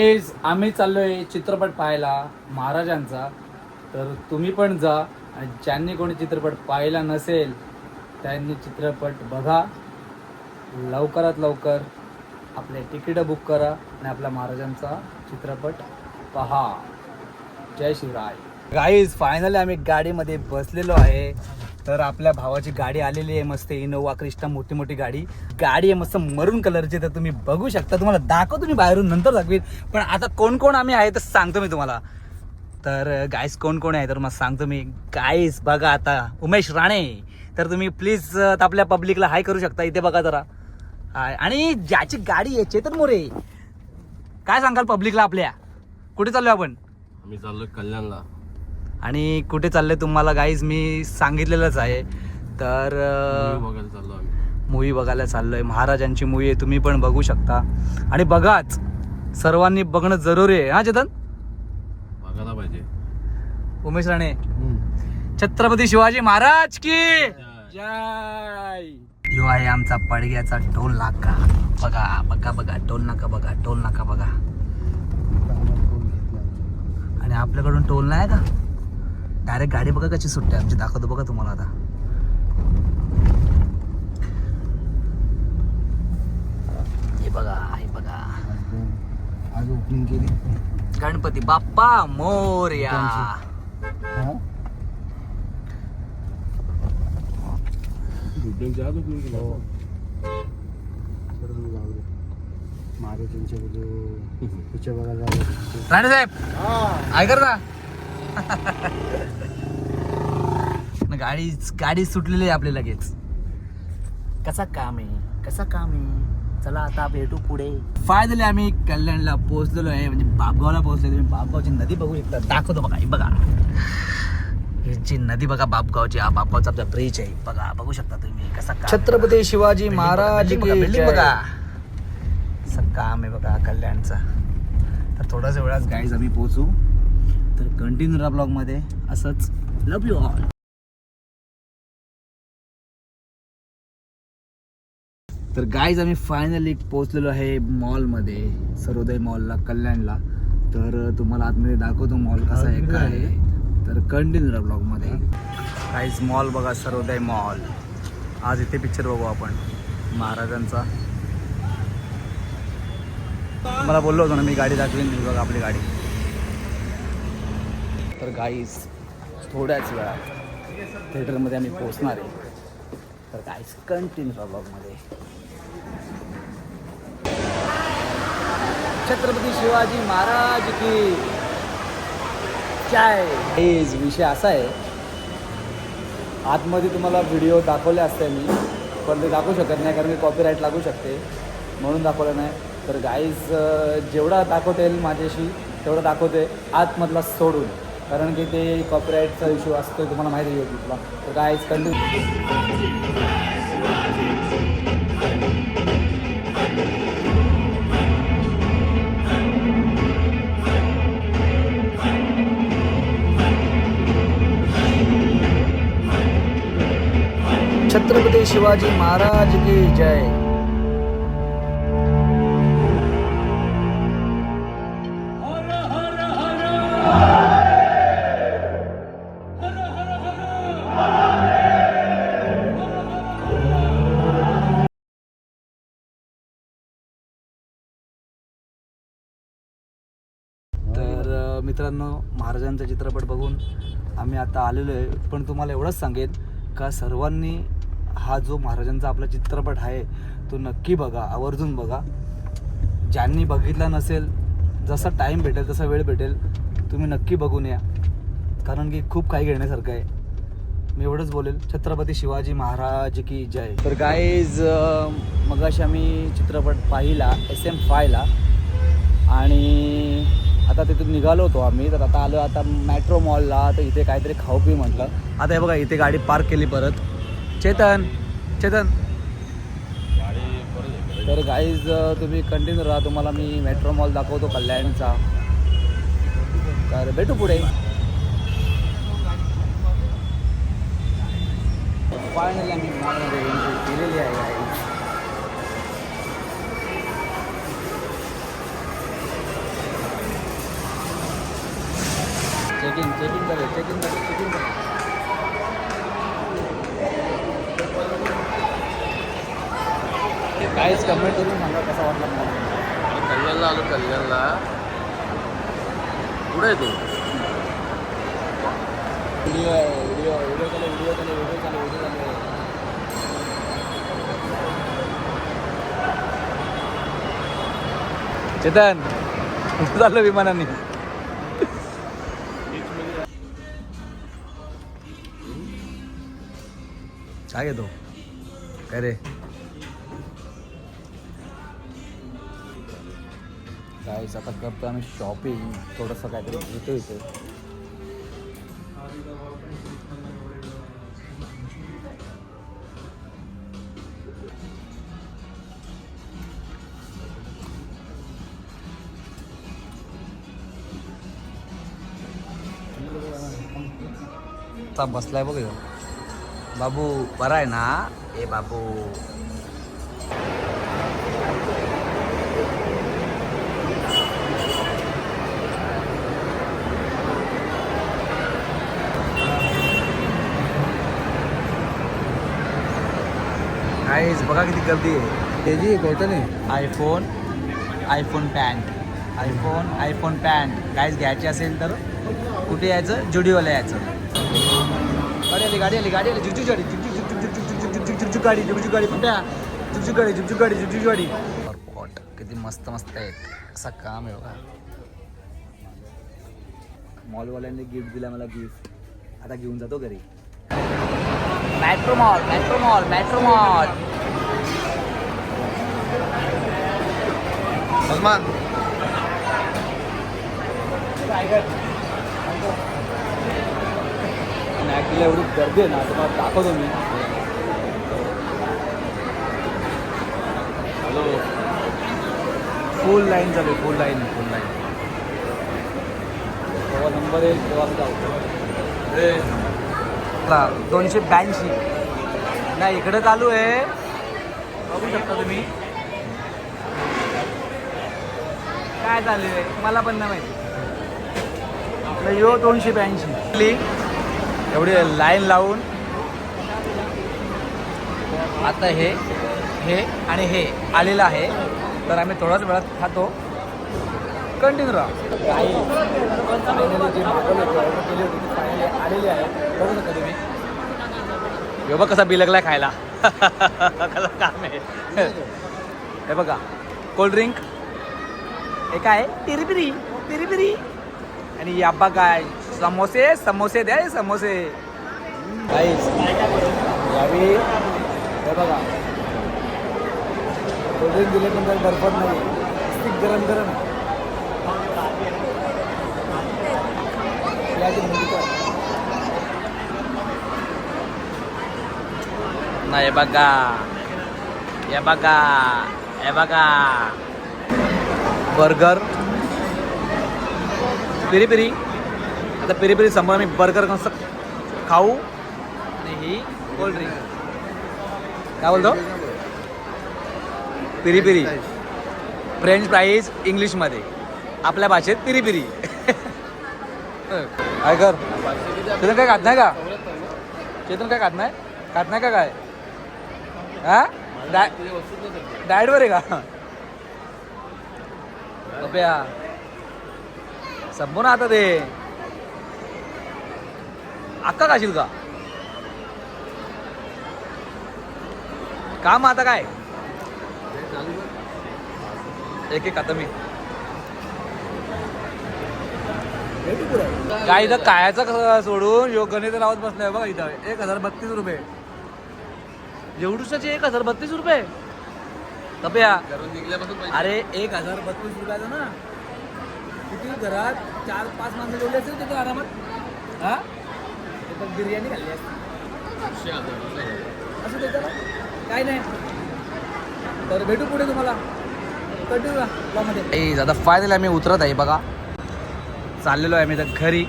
Guys आम्ही चाललोय चित्रपट पाहायला महाराजांचा. तर तुम्ही पण जा आणि ज्यांनी कोणी चित्रपट पाहिला नसेल त्यांनी चित्रपट बघा. लवकरात लवकर आपले तिकीट बुक करा आणि आपल्या महाराजांचा चित्रपट पहा. जय शिवराय. गाईज फायनली आम्ही गाडीमध्ये बसलेलो आहे. तर आपल्या भावाची गाडी आलेली आहे, मस्त इनोवा क्रिस्टा, मोठी मोठी गाडी आहे, मस्त मरून कलरची. तर तुम्ही बघू शकता, तुम्हाला दाखवतो मी बाहेरून, नंतर दाखवीन. पण आता कोण कोण आम्ही आहे तर सांगतो मी तुम्हाला. तर गाईस कोण कोण आहे तर मग सांगतो मी. गाईस बघा आता उमेश राणे. तर तुम्ही प्लीज आपल्या पब्लिकला हाय करू शकता. इथे बघा जरा हाय. आणि ज्याची गाडी आहे चेतन मोरे, काय सांगाल पब्लिकला आपल्या? कुठे चाललोय आपण? आम्ही चाललोय कल्याणला. आणि कुठे चालले तुम्हाला गाईज मी सांगितलेलंच आहे. तर बघायला चाललो आम्ही. मूवी बघायला चाललोय. महाराजांची मूवी आहे, तुम्ही पण बघू शकता. आणि बघाच, सर्वांनी बघणं जरुरी आहे. हा चेतन, बघायला पाहिजे. उमेश राणे. छत्रपती शिवाजी महाराज की जय. जो आहे आमचा पडग्याचा टोल नाका. बघा बघा बघा टोल नाका, बघा टोल नाका बघा. आणि आपल्याकडून टोल नाही का, डायरेक्ट गाडी बघा कशी सुटते आमची. दाखवतो बघा तुम्हाला आता. हे बघा, हे बघा, आज ओपनिंग केली. गणपती बाप्पा मोरया. महाराजांच्या पिक्चर बघायला राणे साहेब ऐकर ना. गाडी सुटलेली आहे आपली लगेच. कसा काम आहे. चला आता भेटू पुढे. फायनली आम्ही कल्याणला पोहोचलेलो आहे, म्हणजे बापगावला पोहोचलो. तुम्ही बापगावची नदी बघू शकता. दाखवतो बघा, ही बघा, ही नदी बघा बापगावची. हा बापगावचा आपला ब्रिज आहे, बघा, बघू शकता तुम्ही कसा. छत्रपती शिवाजी महाराज की बघा, असं काम आहे बघा कल्याणचा. तर थोड्याच वेळात गाईज आम्ही पोहोचू. तर कंटिन्यू राहा ब्लॉग मध्ये असंच. Love you all. तर गाईज आम्ही फायनली पोहोचलेलो आहे मॉलमध्ये, सर्वोदय मॉलला कल्याणला. तर तुम्हाला आतमध्ये दाखवतो मॉल कसा आहे काय आहे. तर कंटिन्यू राहा ब्लॉग मध्ये. गाईज मॉल बघा, सर्वोदय मॉल. आज इथे पिक्चर बघू आपण महाराजांचा. मला बोललो होतो ना मी गाडी दाखवीन. बघा आपली गाडी. तर गाईज थोड्याच वेळात थिएटरमध्ये आम्ही पोहोचणार आहे. तर गाईज कंटिन्यू राहा ब्लॉगमध्ये. छत्रपती शिवाजी महाराज की जय. हेच विषय असा आहे, आतमध्ये तुम्हाला व्हिडिओ दाखवले असते मी, पण ते दाखवू शकत नाही कारण की कॉपीराईट लागू शकते, म्हणून दाखवलं नाही. तर गाईज जेवढा दाखवता येईल माझ्याशी तेवढं दाखवते, आतमधला सोडून, कारण की ते कॉपीराईटचा इश्यू असतो, तुम्हाला माहिती आहे तुला. तर गाईज कंटिन्यू. छत्रपती शिवाजी महाराज की जय. तर मित्रांनो, महाराजांचा चित्रपट बघून आम्ही आता आलेलो आहे. पण तुम्हाला एवढंच सांगेन का सर्वांनी हा जो महाराजांचा आपला चित्रपट आहे तो नक्की बघा, आवर्जून बघा. ज्यांनी बघितला नसेल, जसा टाईम भेटेल जसा वेळ भेटेल तुम्ही नक्की बघून या, कारण की खूप काही घेण्यासारखं आहे. मी एवढंच बोलेल. छत्रपती शिवाजी महाराज की जय. तर गाईज मगाशी आम्ही चित्रपट पाहिला SM5ला आणि आता तिथून निघालो होतो आम्ही. तर आता आलो आता मॅट्रो मॉलला. तर इथे काहीतरी खाऊ पिऊ म्हटलं. आता हे बघा इथे गाडी पार्क केली परत. चेतन. तर गाईज तुम्ही कंटिन्यू राहा, तुम्हाला मी मेट्रो मॉल दाखवतो कल्याणचा. तर भेटू पुढे. फायनली आम्ही मॉलमध्ये एंट्री केलेली आहे गाईज. चेकिंग करे काहीच कमेंट करून सांगा कसा वाटला मला. कल्याणला आलो कल्याणला. कुठे आहे तू? व्हिडिओ चालू. चेतन कुठं चाललं विमानाने? काय घेतो काय रे? गाईस आता करतो आम्ही शॉपिंग, थोडंसं काहीतरी घेतो इथे. बसलाय बघ ह्यो. बाबू बरा आहे ना? ए बाबू गाईस बघा किती गर्दी आहे. त्याची भेटत नाही. आयफोन पॅन्ट गाईस घ्यायची असेल तर कुठे यायचं? जुडिओला यायचं. गाडी आली झुकझुक गाडी. किती मस्त आहेत. असं काम आहे बघा. मॉलवाल्यांनी गिफ्ट दिला मला. गिफ्ट आता घेऊन जातो घरी. Metro mall. सलमान ॲक्च्युली एवढी गर्दी आहे ना, तुम्हाला दाखवतो मी. हॅलो. फुल लाईन चालू आहे. फुल लाईन तेव्हा नंबर येईल तेव्हा जाऊ. 282 नाही इकडं चालू आहे. बघू शकता तुम्ही काय चालू आहे. मला पण नाही माहिती. आपलं यो 282 एवढी लाईन लावून आता हे आणि हे आलेलं आहे. तर आम्ही थोड्याच वेळात खातो. कंटिन्यू राहा. काही फायनली जी मागवली होती, ऑर्डर केली होती ती फायनली आलेली आहे. बघू शकता तुम्ही. हे बघ कसा बिलगलाय खायला. कसं काम आहे. हे बघा कोल्ड्रिंक. हे काय पिरी आणि याबा काय समोसे द्या. समोसे गाईस यावी. हे बघा कोल्ड्रिंक दिल्यानंतर बर्फात नाही, स्टिक गरम नाही. हे बघा बर्गर पिरी. आता पिरी समोर आम्ही बर्गर कसं खाऊ आणि ही कोल्ड्रिंक. काय बोलतो? पिरी फ्रेंच फ्राईज इंग्लिशमध्ये, आपल्या भाषेत पिरी. काय कर चेतन? काय खात नाही का? चेतन काय खात नाही का काय? हा डाएटवर आहे का? अभ्या संपूर्ण आता ते अक्का खाशील का? काम आता काय एक आता मी काय इथं कायचं सोडून योग गणित लावत बसलाय बघा. इथं 1032 रुपये. जेवढूसाचे 1032 रुपये. कप्या अरे 1032 रुपयाचं ना. किती घरात 4-5 माणसं जेवली असेल तिथे आरामात. हा बिर्याणी खाल्ली असते असं त्याच्याला काय नाही. तर भेटू पुढे तुम्हाला. कंटिन्यू आता फायनली आम्ही उतरत आहे बघा. चाललेलो आहे आम्ही तर घरी.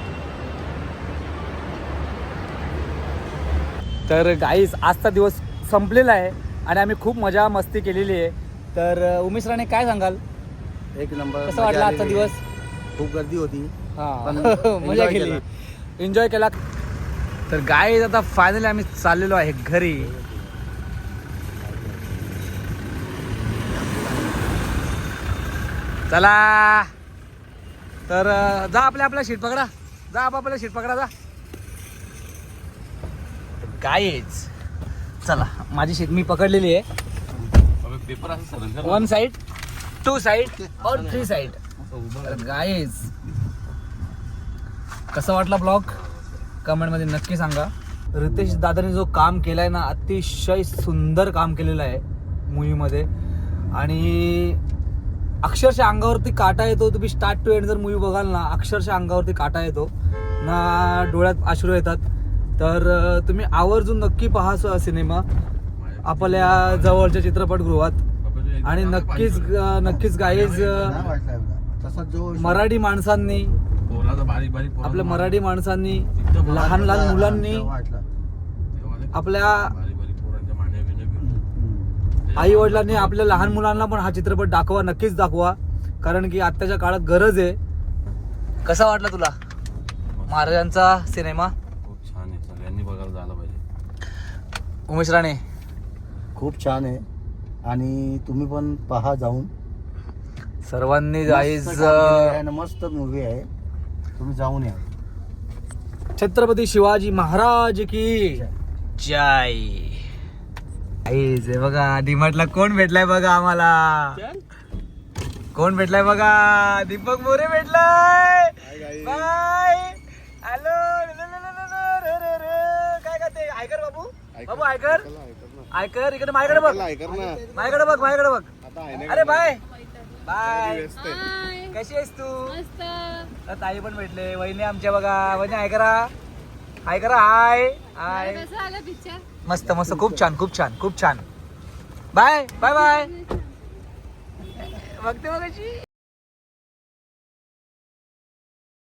तर गाईस आजचा दिवस संपलेला आहे आणि आम्ही खूप मजा मस्ती केलेली आहे. तर उमेश राणे काय सांगाल? एक नंबर. कसं वाटलं आजचा दिवस? खूप गर्दी होती पण मजा enjoy केली, केला. एन्जॉय केला. तर गाईज आता फायनली आम्ही चाललेलो आहे घरी. चला तर जा आपल्या शीट पकडा, जा आपल्या शीट पकडा जा. गाईज चला, माझी शीट मी पकडलेली आहे. पेपर असं सरळ कर. 1 साइड 2 साइड और 3 साइड. गाईज कसा वाटला ब्लॉग कमेंट मध्ये नक्की सांगा. रितेश दादाने जो काम केलाय ना, अतिशय सुंदर काम केलेलं आहे मूवी मध्ये. आणि अक्षरशः अंगावरती काटा येतो. तुम्ही स्टार्ट टू एंड जर मूवी बघाल ना, अक्षरशः अंगावरती काटा येतो ना, डोळ्यात अश्रू येतात. तर तुम्ही आवर्जून नक्की पहा सिनेमा आपल्या जवळच्या चित्रपटगृहात. आणि नक्कीच गाईज नाही वाटलं एवढं. तसा जो मराठी माणसांनी, पोराचं बारीक बारीक पोरं आपल्या मराठी माणसांनी, एकदम लहान लहान मुलांनी, वाटलं. आपल्या बारीक बारीक पोरांच्या मांड्या बिंड्या घेऊन. आई वडिलांनी आपल्या लहान मुलांना पण हा चित्रपट दाखवा, नक्कीच दाखवा. कारण की आत्ताच्या काळात गरज आहे. कसा वाटला तुला महाराजांचा सिनेमा खूप छान आहे, सगळ्यांनी बघायला जायला पाहिजे. उमेश राणे? खूप छान आहे आणि तुम्ही पण पहा जाऊन. सर्वांनी मस्त गाईज काम केलेलं आहे आणि मस्त मूवी आहे, तुम्ही जाऊन या. छत्रपती शिवाजी महाराज की जय. गाईज हे बघा, डीमार्टला कोण भेटलाय बघा आम्हाला. कोण भेटलाय बघा, दीपक मोरे भेटलाय. बाय. हॅलो. काय करते? आयकर बाबू, बाबू आयकर, आयकर इकडे माझ्याकडे बघ, माझ्याकडे बघ, माझ्याकडे बघ. अरे बाय बाय. कशी आहेस तू? तर ताई पण भेटले, वहिनी आमच्या बघा. वहिनी हाय करा, हाय करा. हाय हाय. मस्त मस्त, खूप छान खूप छान खूप छान. Bye bye bye. बघते बघायची.